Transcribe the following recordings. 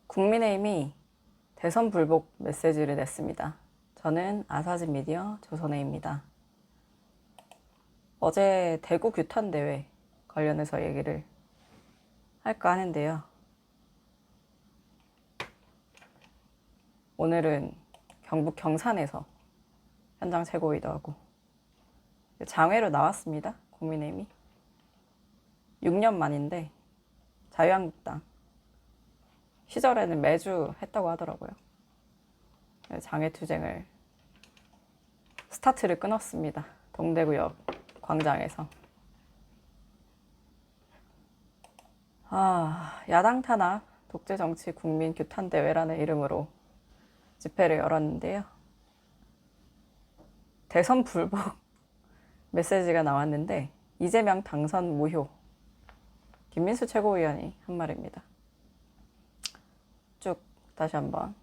국민의힘이 대선 불복 메시지를 냈습니다. 저는 아사진 미디어 조선혜입니다. 어제 대구 규탄대회 관련해서 얘기를 할까 하는데요. 오늘은 경북 경산에서 현장 최고위도 하고 장외로 나왔습니다. 국민의힘이 6년 만인데 자유한국당 시절에는 매주 했다고 하더라고요. 장외투쟁을 스타트를 끊었습니다. 동대구역 광장에서. 야당 탄압 독재정치 국민 규탄대회라는 이름으로 집회를 열었는데요. 대선 불복 메시지가 나왔는데 이재명 당선 무효, 김민수 최고위원이 한 말입니다. 쭉 다시 한번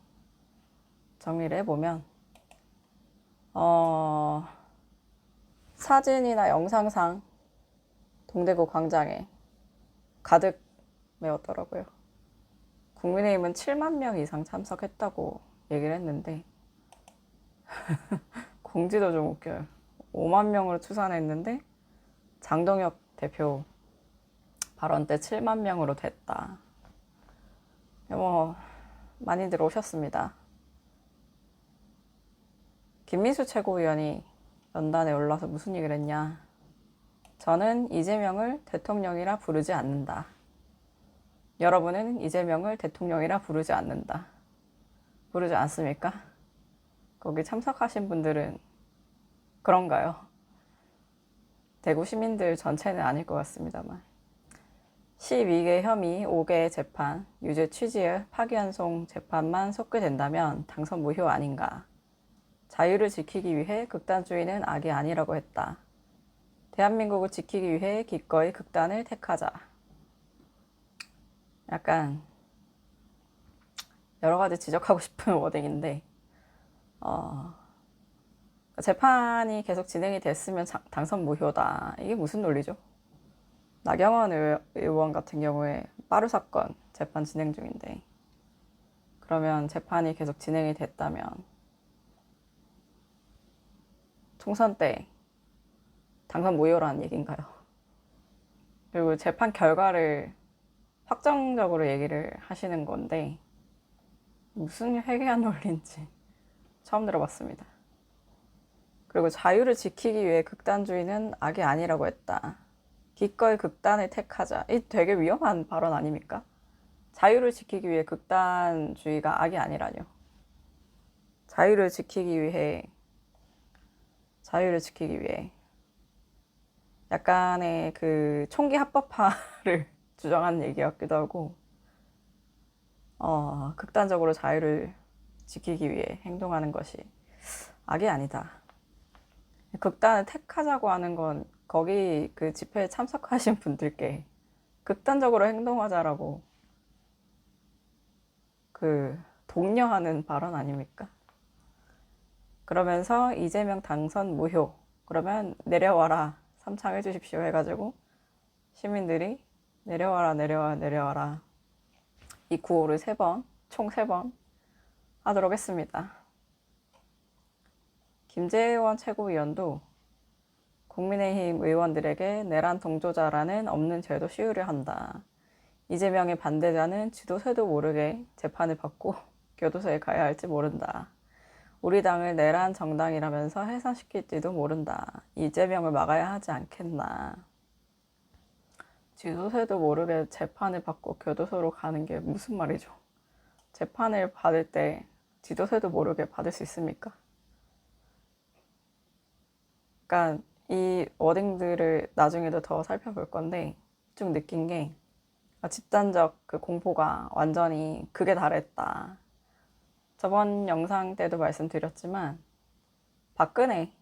정리를 해보면 사진이나 영상상 동대구 광장에 가득 메웠더라고요. 국민의힘은 7만 명 이상 참석했다고 얘기를 했는데 공지도 좀 웃겨요. 5만 명으로 추산했는데 장동혁 대표 발언 때 7만 명으로 됐다. 많이들 오셨습니다. 김민수 최고위원이 연단에 올라서 무슨 얘기를 했냐. 저는 이재명을 대통령이라 부르지 않는다. 여러분은 이재명을 대통령이라 부르지 않는다. 부르지 않습니까? 거기 참석하신 분들은 그런가요? 대구 시민들 전체는 아닐 것 같습니다만. 12개 혐의 5개 재판, 유죄 취지의 파기환송 재판만 속게된다면 당선 무효 아닌가. 자유를 지키기 위해 극단주의는 악이 아니라고 했다. 대한민국을 지키기 위해 기꺼이 극단을 택하자. 약간 여러 가지 지적하고 싶은 워딩인데 재판이 계속 진행이 됐으면 당선 무효다. 이게 무슨 논리죠? 나경원 의원 같은 경우에 빠루 사건 재판 진행 중인데 그러면 재판이 계속 진행이 됐다면 총선 때 당선 무효라는 얘기인가요? 그리고 재판 결과를 확정적으로 얘기를 하시는 건데 무슨 회개한 논리인지 처음 들어봤습니다. 그리고 자유를 지키기 위해 극단주의는 악이 아니라고 했다. 기꺼이 극단을 택하자. 이 되게 위험한 발언 아닙니까? 자유를 지키기 위해 극단주의가 악이 아니라뇨. 자유를 지키기 위해 약간의 그 총기 합법화를 주장하는 얘기 같기도 하고 극단적으로 자유를 지키기 위해 행동하는 것이 악이 아니다. 극단을 택하자고 하는 건 거기 그 집회에 참석하신 분들께 극단적으로 행동하자라고 그 독려하는 발언 아닙니까? 그러면서 이재명 당선 무효, 그러면 내려와라, 삼창해 주십시오 해가지고 시민들이 내려와라 이 구호를 총 3번 하도록 했습니다. 김재원 최고위원도 국민의힘 의원들에게 내란 동조자라는 없는 죄도 시우려 한다. 이재명의 반대자는 지도새도 모르게 재판을 받고 교도소에 가야 할지 모른다. 우리 당을 내란 정당이라면서 해산시킬지도 모른다. 이재명을 막아야 하지 않겠나. 지도새도 모르게 재판을 받고 교도소로 가는 게 무슨 말이죠? 재판을 받을 때 지도새도 모르게 받을 수 있습니까? 그러니까 이 워딩들을 나중에도 더 살펴볼 건데 좀 느낀 게 집단적 그 공포가 완전히 극에 달했다. 저번 영상 때도 말씀드렸지만 박근혜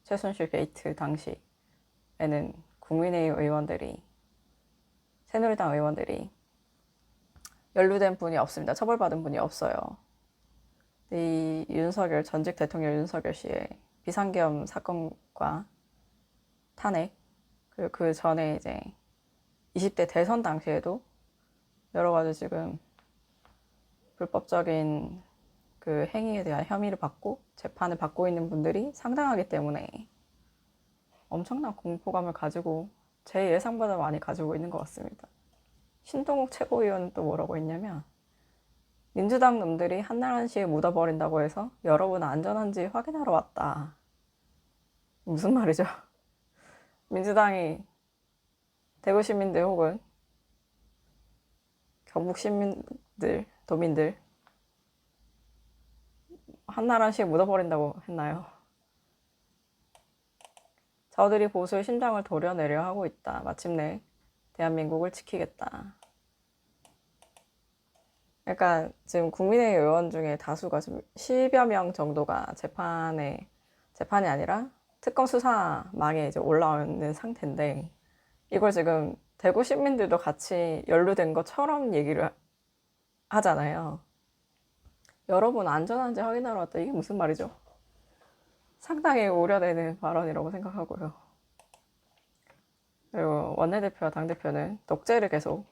최순실 게이트 당시에는 국민의힘 의원들이 새누리당 의원들이 연루된 분이 없습니다. 처벌받은 분이 없어요. 이 윤석열 전직 대통령 윤석열 씨의 비상계엄 사건과 탄핵, 그리고 그 전에 이제 20대 대선 당시에도 여러 가지 지금 불법적인 그 행위에 대한 혐의를 받고 재판을 받고 있는 분들이 상당하기 때문에 엄청난 공포감을 가지고 제 예상보다 많이 가지고 있는 것 같습니다. 신동욱 최고위원은 또 뭐라고 했냐면 민주당 놈들이 한날 한시에 묻어버린다고 해서 여러분 안전한지 확인하러 왔다. 무슨 말이죠? 민주당이 대구 시민들 혹은 경북 시민들, 도민들 한날 한시에 묻어버린다고 했나요? 저들이 보수의 심장을 도려내려 하고 있다. 마침내 대한민국을 지키겠다. 그러니까 지금 국민의힘 의원 중에 다수가 지금 10여 명 정도가 재판이 아니라 특검 수사망에 이제 올라오는 상태인데 이걸 지금 대구 시민들도 같이 연루된 것처럼 얘기를 하잖아요. 여러분 안전한지 확인하러 왔다. 이게 무슨 말이죠? 상당히 우려되는 발언이라고 생각하고요. 그리고 원내대표와 당대표는 독재를 계속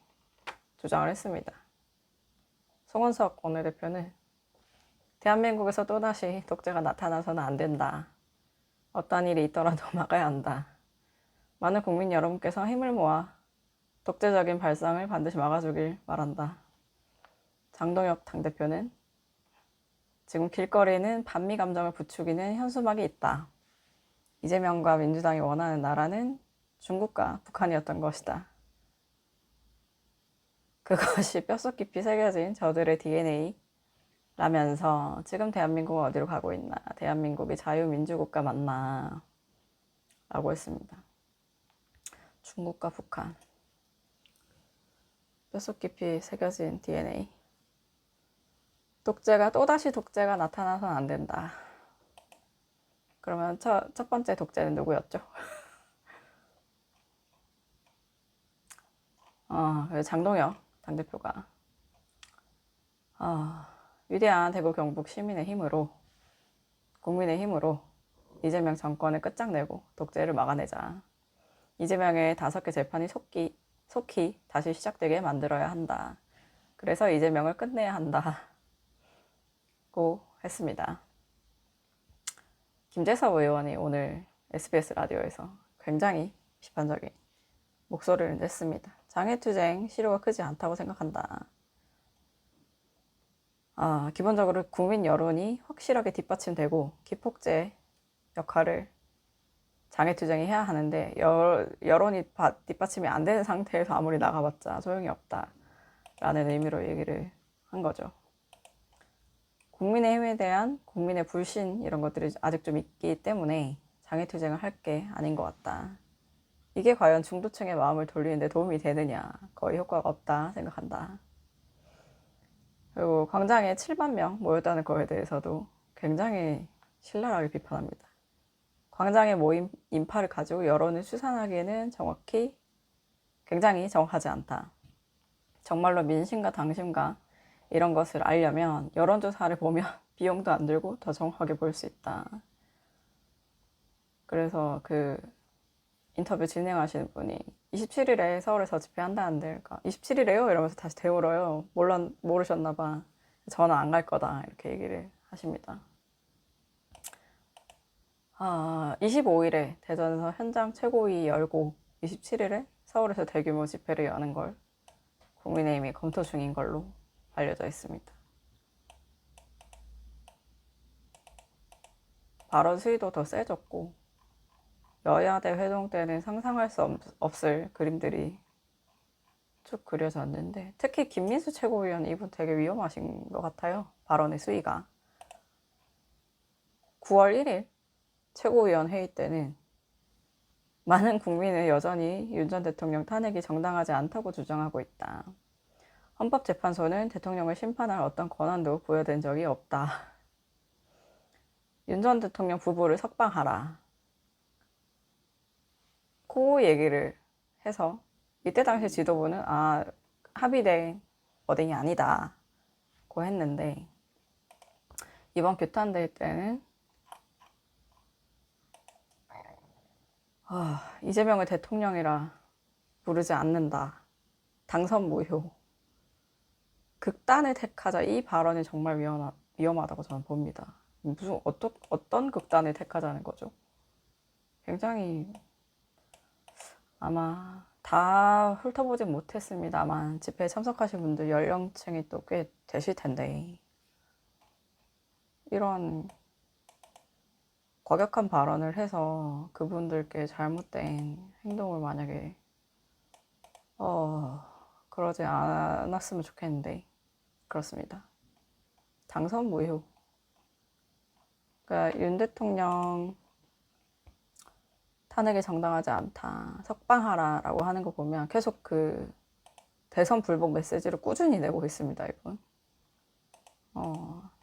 주장을 했습니다. 송원석 원내대표는 대한민국에서 또다시 독재가 나타나서는 안 된다. 어떠한 일이 있더라도 막아야 한다. 많은 국민 여러분께서 힘을 모아 독재적인 발상을 반드시 막아주길 바란다. 장동혁 당대표는 지금 길거리에는 반미 감정을 부추기는 현수막이 있다. 이재명과 민주당이 원하는 나라는 중국과 북한이었던 것이다. 그것이 뼛속 깊이 새겨진 저들의 DNA라면서 지금 대한민국은 어디로 가고 있나? 대한민국이 자유민주국가 맞나? 라고 했습니다. 중국과 북한. 뼛속 깊이 새겨진 DNA. 또다시 독재가 나타나서는 안 된다. 그러면 첫 번째 독재는 누구였죠? 장동혁 당대표가 위대한 대구 경북 시민의 힘으로 국민의 힘으로 이재명 정권을 끝장내고 독재를 막아내자. 이재명의 5개 재판이 속히 다시 시작되게 만들어야 한다. 그래서 이재명을 끝내야 한다고 했습니다. 김재섭 의원이 오늘 SBS 라디오에서 굉장히 비판적인 목소리를 냈습니다. 장애투쟁 실효가 크지 않다고 생각한다. 기본적으로 국민 여론이 확실하게 뒷받침되고 기폭제 역할을 장애투쟁이 해야 하는데 여론이 뒷받침이 안 되는 상태에서 아무리 나가봤자 소용이 없다라는 의미로 얘기를 한 거죠. 국민의힘에 대한 국민의 불신 이런 것들이 아직 좀 있기 때문에 장애투쟁을 할 게 아닌 것 같다. 이게 과연 중도층의 마음을 돌리는데 도움이 되느냐? 거의 효과가 없다 생각한다. 그리고 광장에 7만 명 모였다는 거에 대해서도 굉장히 신랄하게 비판합니다. 광장에 모인 인파를 가지고 여론을 추산하기에는 굉장히 정확하지 않다. 정말로 민심과 당심과 이런 것을 알려면 여론조사를 보면 비용도 안 들고 더 정확하게 볼 수 있다. 그래서 그 인터뷰 진행하시는 분이 27일에 서울에서 집회한다는데 그러니까 27일에요? 이러면서 다시 되물어요. 모르셨나 봐. 저는 안 갈 거다. 이렇게 얘기를 하십니다. 25일에 대전에서 현장 최고위 열고 27일에 서울에서 대규모 집회를 여는 걸 국민의힘이 검토 중인 걸로 알려져 있습니다. 발언 수위도 더 세졌고 여야대 회동 때는 상상할 수 없을 그림들이 쭉 그려졌는데 특히 김민수 최고위원 이분 되게 위험하신 것 같아요. 발언의 수위가. 9월 1일 최고위원 회의 때는 많은 국민은 여전히 윤 전 대통령 탄핵이 정당하지 않다고 주장하고 있다. 헌법재판소는 대통령을 심판할 어떤 권한도 부여된 적이 없다. 윤 전 대통령 부부를 석방하라. 그 얘기를 해서 이때 당시 지도부는 합의된 어딩이 아니다 고 했는데 이번 규탄대회 때는 이재명을 대통령이라 부르지 않는다. 당선 무효. 극단을 택하자 이 발언이 정말 위험하다고 저는 봅니다. 무슨 어떤 극단을 택하자는 거죠? 굉장히 아마 다 훑어보진 못했습니다만 집회에 참석하신 분들 연령층이 또 꽤 되실 텐데 이런 과격한 발언을 해서 그분들께 잘못된 행동을 만약에 그러지 않았으면 좋겠는데 그렇습니다. 당선 무효. 그러니까 윤 대통령 탄핵이 정당하지 않다. 석방하라라고 하는 거 보면 계속 그 대선 불복 메시지를 꾸준히 내고 있습니다, 이분.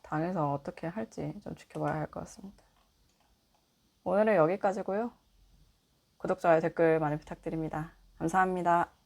당에서 어떻게 할지 좀 지켜봐야 할 것 같습니다. 오늘은 여기까지고요. 구독, 좋아요, 댓글 많이 부탁드립니다. 감사합니다.